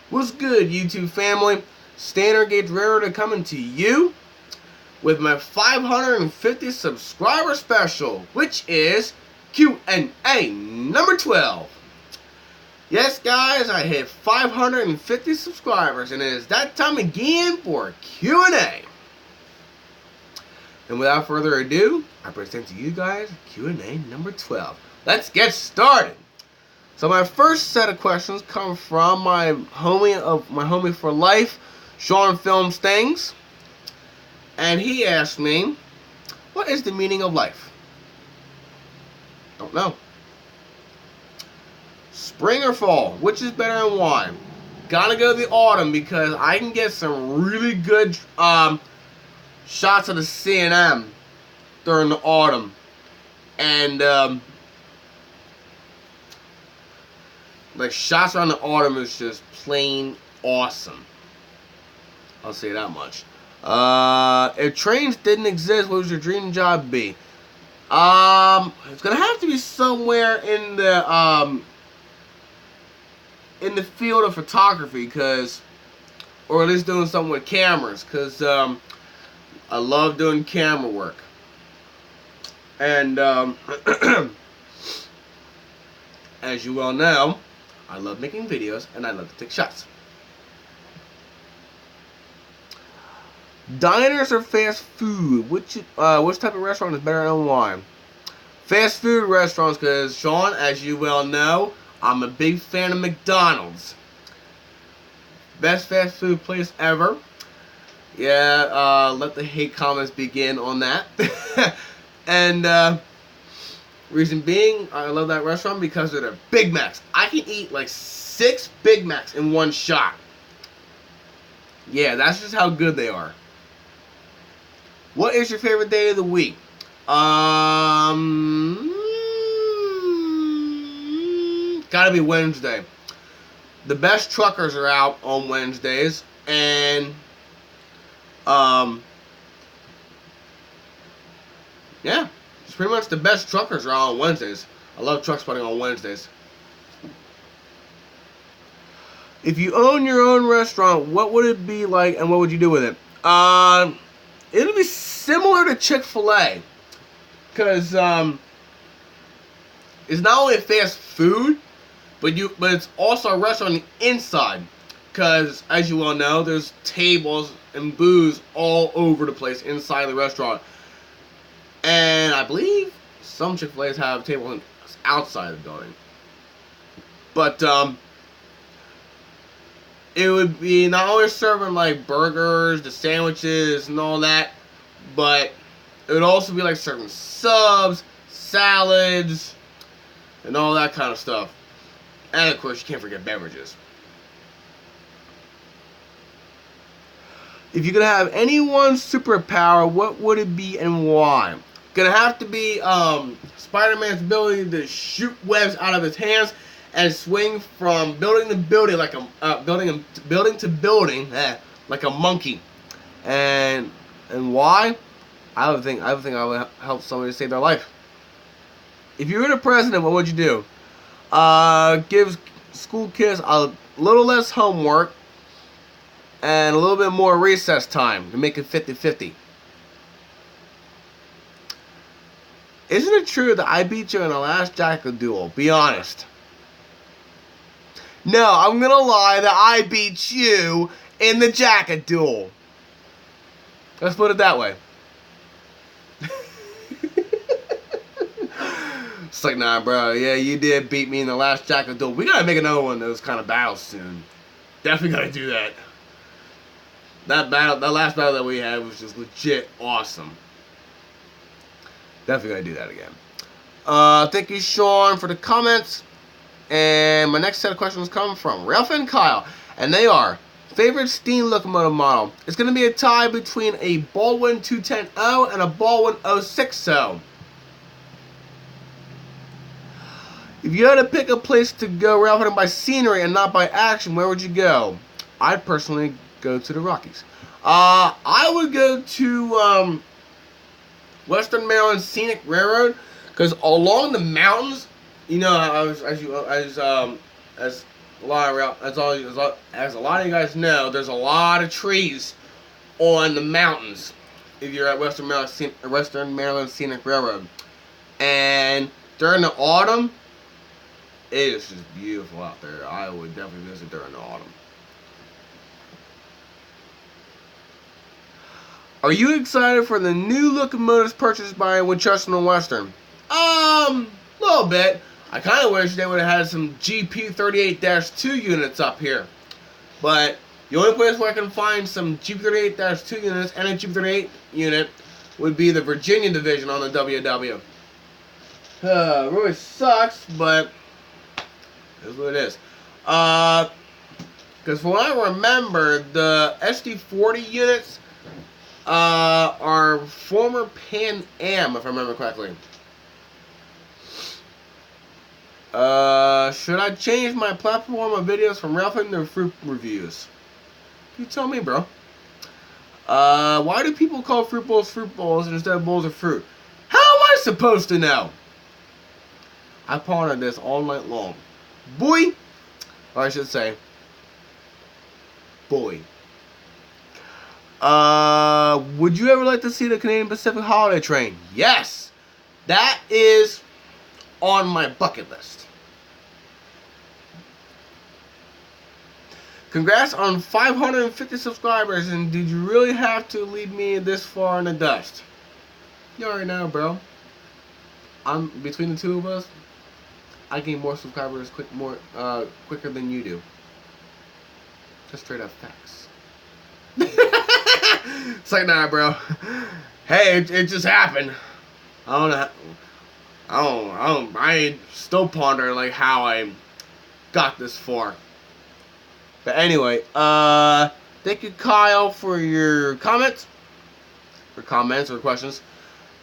What's good, YouTube family? Standard Gauge Railroad coming to you with my 550 subscriber special, which is Q&A number 12. Yes, guys, I hit 550 subscribers, and it is that time again for Q&A. And without further ado, I present to you guys Q&A number 12. Let's get started. So my first set of questions come from my homie for life, Sean Films Things, and he asked me, "What is the meaning of life?" Don't know. Spring or fall? Which is better and why? Gotta go the autumn because I can get some really good shots of the C&M during the autumn, and like shots around the autumn is just plain awesome. I'll say that much. If trains didn't exist, what would your dream job be? It's gonna have to be somewhere in the field of photography, or at least doing something with cameras, cause I love doing camera work, and as you well know, I love making videos and I love to take shots. Diners or fast food? Which type of restaurant is better and why? Fast food restaurants, because Sean, as you well know, I'm a big fan of McDonald's. Best fast food place ever. Yeah, let the hate comments begin on that. And reason being, I love that restaurant because of their Big Macs. I can eat like 6 Big Macs in one shot. Yeah, that's just how good they are. What is your favorite day of the week? Gotta be Wednesday. The best truckers are out on Wednesdays, and yeah, it's pretty much the best truckers are out on Wednesdays. I love truck spotting on Wednesdays. If you own your own restaurant, what would it be like and what would you do with it? It'll be similar to Chick-fil-A, because it's not only fast food, but it's also a restaurant on the inside, because as you well know, there's tables and booze all over the place inside the restaurant, and I believe some Chick-fil-A's have tables outside the building, but it would be not only serving like burgers, the sandwiches, and all that, but it would also be like serving subs, salads, and all that kind of stuff. And of course, you can't forget beverages. If you could have any one superpower, what would it be and why? Gonna have to be Spider-Man's ability to shoot webs out of his hands and swing from building to building like a building to building like a monkey. And why? I would think I would help somebody save their life. If you were the president, what would you do? Give school kids a little less homework and a little bit more recess time to make it 50-50. Isn't it true that I beat you in the last jacket duel? Be honest. No, I'm gonna lie that I beat you in the jacket duel. Let's put it that way. It's like, nah, bro. Yeah, you did beat me in the last jacket duel. We gotta make another one of those kind of battles soon. Definitely gotta do that. That last battle that we had was just legit awesome. Definitely gotta do that again. Thank you, Sean, for the comments. And my next set of questions come from Ralph and Kyle, and they are: favorite steam locomotive model? It's going to be a tie between a Baldwin 210-0 and a Baldwin 060. If you had to pick a place to go, Ralph, and by scenery and not by action, where would you go? I'd personally go to the Rockies. I would go to Western Maryland Scenic Railroad, because along the mountains, you know, as a lot of rail. As a lot of you guys know, there's a lot of trees on the mountains. If you're at Western Maryland Scenic Railroad, and during the autumn, it is just beautiful out there. I would definitely visit during the autumn. Are you excited for the new locomotives purchased by Winchester and Western? Little bit. I kind of wish they would have had some GP38-2 units up here. But the only place where I can find some GP38-2 units and a GP38 unit would be the Virginia division on the WW. It really sucks, but it's what it is. Because from what I remember, the SD40 units are former Pan Am, if I remember correctly. Should I change my platform of videos from Ralphing to fruit reviews? You tell me, bro. Why do people call fruit bowls instead of bowls of fruit? How am I supposed to know? I pondered this all night long. Boy, or I should say, boy. Would you ever like to see the Canadian Pacific Holiday Train? Yes! That is on my bucket list. Congrats on 550 subscribers, and did you really have to leave me this far in the dust? You already know, bro. Between the two of us, I gain more subscribers quicker than you do. Just straight up facts. It's like, nah, bro. Hey, it just happened. I don't know. I still pondering like how I got this far. But anyway, thank you, Kyle, for your comments or questions.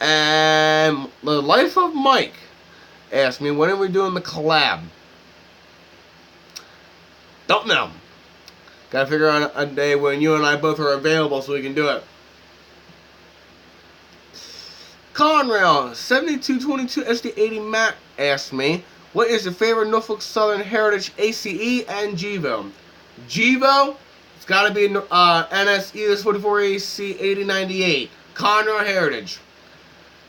And the Life of Mike asked me, when are we doing the collab? Don't know. Gotta figure out a day when you and I both are available so we can do it. Conrail 7222 SD80 Mac asked me, what is your favorite Norfolk Southern Heritage ACE and GEVO? GEVO, it's gotta be NS ES 44 AC 8098. Conrail Heritage.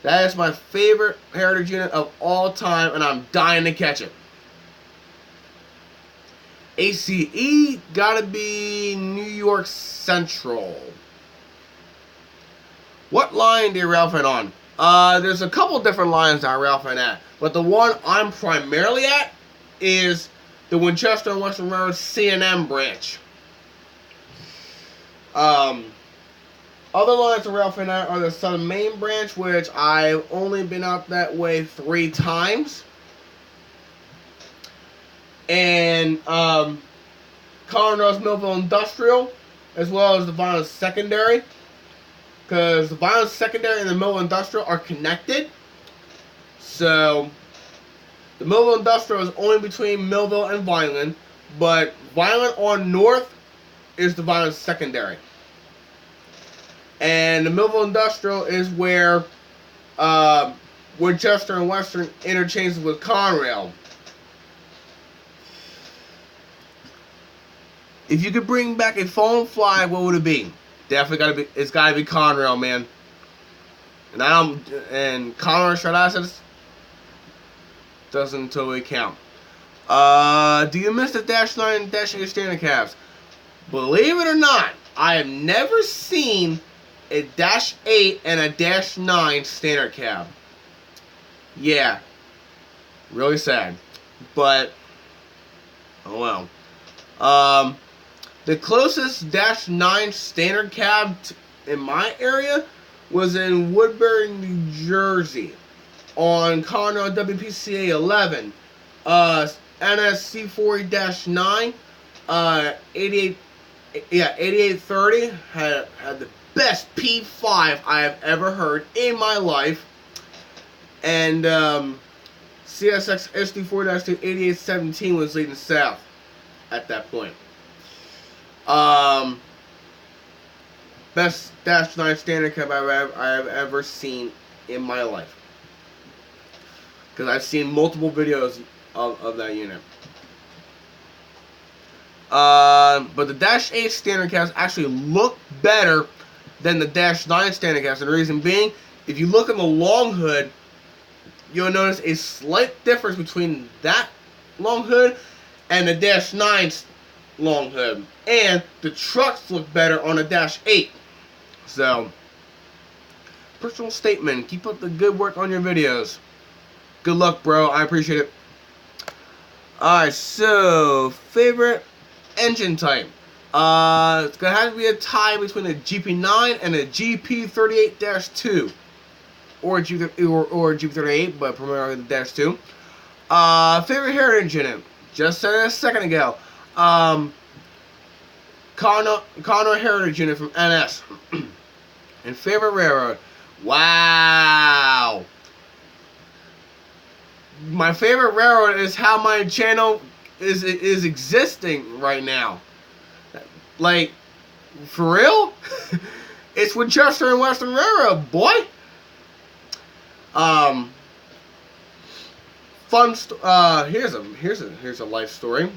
That is my favorite Heritage unit of all time, and I'm dying to catch it. ACE gotta be New York Central. What line do you Ralphing on? There's a couple different lines that I'm Ralphing at, but the one I'm primarily at is the Winchester and Western Railroad C&M branch. Other lines I'm Ralphing at are the Southern Maine branch, which I've only been out that way 3 times. And Conrail's Millville Industrial, as well as the Violence Secondary, because the Violence Secondary and the Millville Industrial are connected. So the Millville Industrial is only between Millville and Vineland, but Vineland on north is the Violence Secondary, and the Millville Industrial is where Winchester and Western interchanges with Conrail. If you could bring back a fallen flag, what would it be? Definitely it's gotta be Conrail, man. And Conrail shred assets doesn't totally count. Do you miss the -9 and -8 standard cabs? Believe it or not, I have never seen a -8 and a -9 standard cab. Yeah, really sad, but oh well. The closest -9 standard cab in my area was in Woodbury, New Jersey, on Conrail WPCA 11. NSC40-9, 8830 had the best P5 I have ever heard in my life, and CSX SD4-2 8817 was leading south at that point. Best -9 standard cab I have ever seen in my life, because I've seen multiple videos of that unit. But the Dash 8 standard cabs actually look better than the Dash 9 standard cabs. And the reason being, if you look in the long hood, you'll notice a slight difference between that long hood and the Dash 9's long hood. And the trucks look better on the Dash 8. So, personal statement. Keep up the good work on your videos. Good luck, bro. I appreciate it. Alright, so, favorite engine type. It's going to have to be a tie between a GP9 and a GP38-2. Or GP38, but primarily the Dash 2. Favorite heritage in it. Just said it a second ago. Conroe Heritage Unit from NS. And favorite railroad. Wow. My favorite railroad is how my channel is existing right now. Like, for real? It's Winchester and Western Railroad, boy. Here's a life story.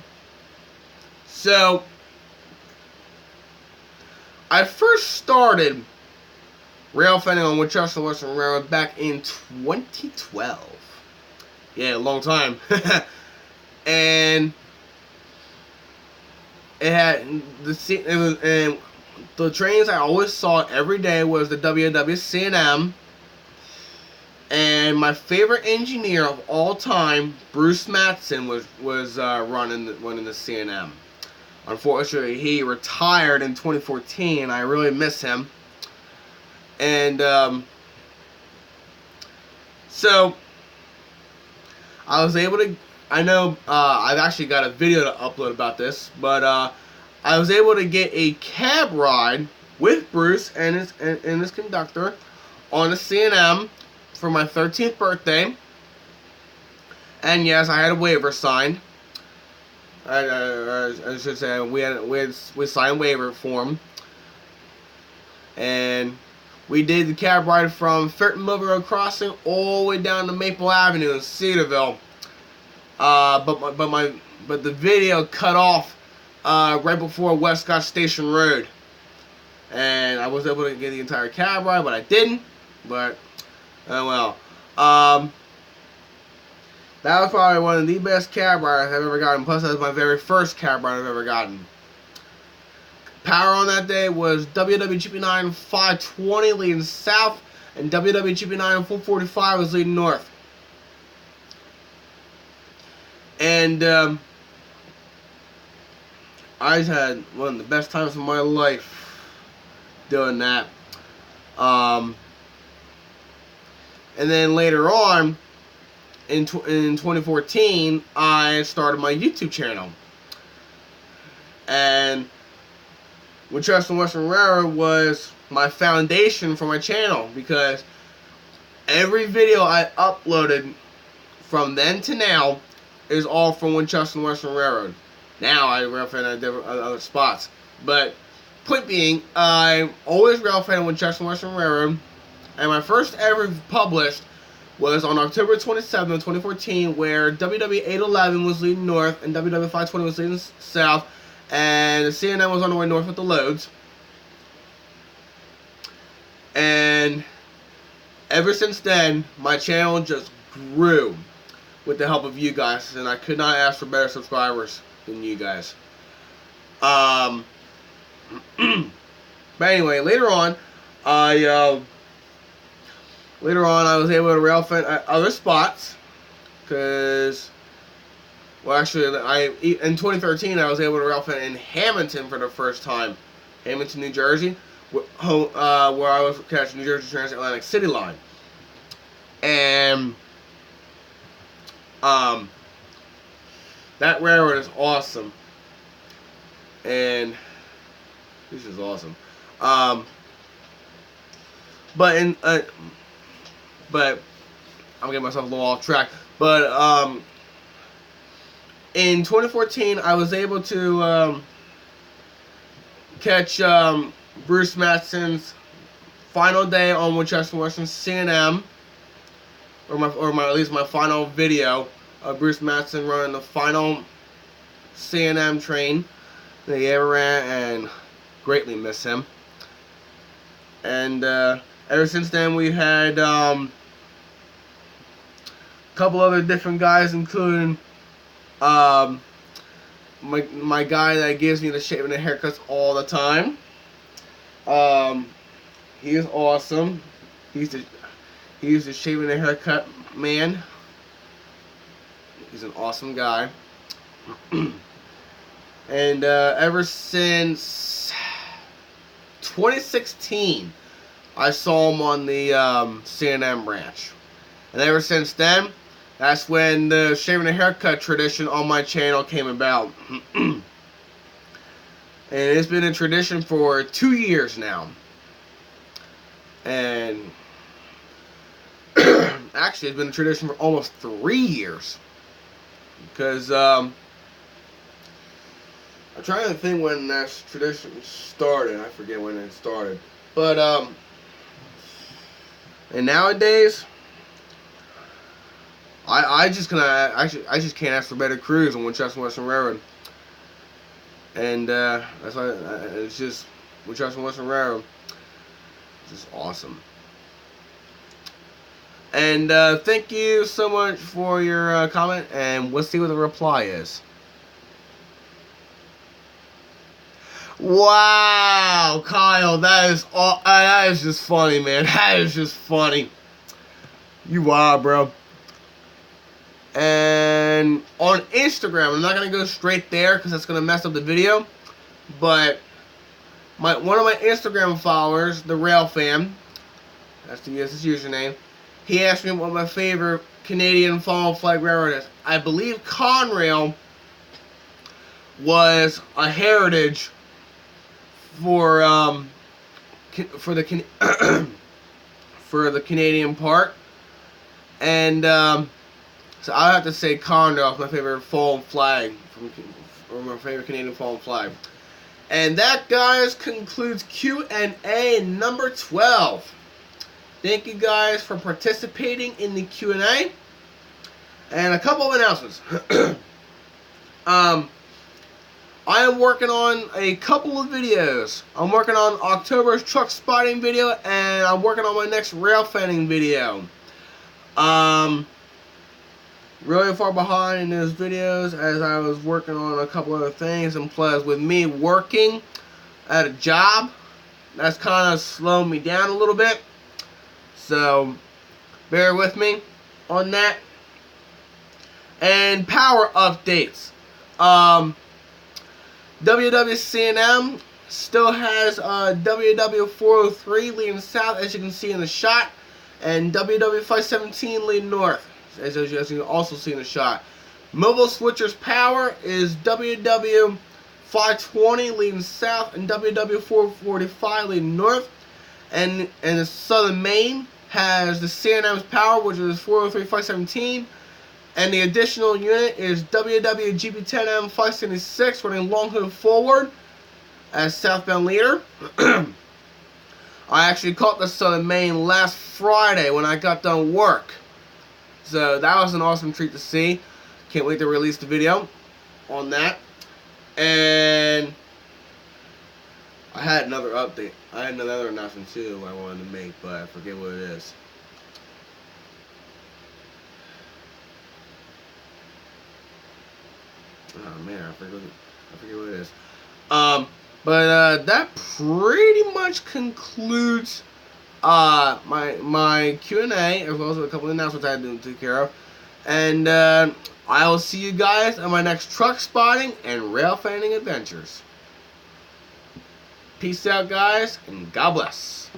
So, I first started rail fanning on Winchester and Western Railroad back in 2012. Yeah, a long time. And and the trains I always saw every day was the WW and my favorite engineer of all time, Bruce Matson, was running the C&M. Unfortunately, he retired in 2014. I really miss him. And so I was able to. I know I've actually got a video to upload about this, but I was able to get a cab ride with Bruce and his conductor on the C&M for my 13th birthday. And yes, I had a waiver signed. I should say we signed waiver form, and we did the cab ride from Ferton Mill Road Crossing all the way down to Maple Avenue in Cedarville. But the video cut off right before Westcott Station Road, and I was able to get the entire cab ride, but I didn't. But oh well. That was probably one of the best cab rides I've ever gotten. Plus, that was my very first cab ride I've ever gotten. Power on that day was WWGP9 520 leading south, and WWGP9 445 was leading north. And I just had one of the best times of my life doing that. And then later on, in 2014, I started my YouTube channel. And Winchester and Western Railroad was my foundation for my channel, because every video I uploaded from then to now is all from Winchester and Western Railroad. Now I rail fan at other spots. But point being, I always rail fan Winchester and Western Railroad. And my first ever published was on October 27th, 2014, where WW811 was leading north and WW520 was leading south, and the C&M was on the way north with the loads. And ever since then, my channel just grew with the help of you guys, and I could not ask for better subscribers than you guys. But anyway, later on, I was able to rail fan at other spots, because, well, actually, in 2013, I was able to rail fan in Hamilton for the first time. Hamilton, New Jersey, where I was catching New Jersey Transatlantic City Line. And that railroad is awesome. And this is awesome. But I'm getting myself a little off track. But in 2014, I was able to catch Bruce Matson's final day on Winchester Western C&M, or at least my final video of Bruce Matson running the final C&M train. that he ever ran, and greatly miss him. And ever since then, we've had a couple other different guys, including my guy that gives me the shaving and haircuts all the time. He is awesome. He's the shaving and haircut man. He's an awesome guy. And ever since 2016, I saw him on the C&M branch. And ever since then, that's when the shaving and haircut tradition on my channel came about. And it's been a tradition for 2 years now. And actually, it's been a tradition for almost 3 years. Because I'm trying to think when that tradition started. I forget when it started. But and nowadays, I just can't ask for better crews on Winchester Western Railroad. And that's why it's just Winchester Western Railroad. It's just awesome. And thank you so much for your comment, and let's see what the reply is. Wow, Kyle, that is just funny, man. That is just funny. You wild, bro. And on Instagram, I'm not gonna go straight there because that's gonna mess up the video. But one of my Instagram followers, the Rail Fam, that's his username. He asked me what my favorite Canadian fallen flag railroad is. I believe Conrail was a heritage for the for the Canadian part, and so I have to say Conrail is my favorite fallen flag or my favorite Canadian fallen flag. And that, guys, concludes Q&A number 12. Thank you guys for participating in the Q&A. And a couple of announcements. I am working on a couple of videos. I'm working on October's truck spotting video, and I'm working on my next rail fanning video. Really far behind in those videos as I was working on a couple other things, and plus with me working at a job, that's kind of slowing me down a little bit. So, bear with me on that. And power updates. WWCNM still has WW403 leading south, as you can see in the shot, and WW517 leading north, as you can also see in the shot. Mobile Switchers Power is WW520 leading south and WW445 leading north. And the Southern Maine has the CNM's Power, which is 403-517. And the additional unit is WWGP10M 576 running long hood forward as southbound leader. I actually caught the Southern Maine last Friday when I got done work. So that was an awesome treat to see. Can't wait to release the video on that. And I had another update. I had another announcement too I wanted to make, but I forget what it is. Oh man, I forget what it is. But that pretty much concludes my Q&A, as well as a couple of announcements I had to take care of. And I will see you guys on my next truck spotting and rail fanning adventures. Peace out, guys, and God bless.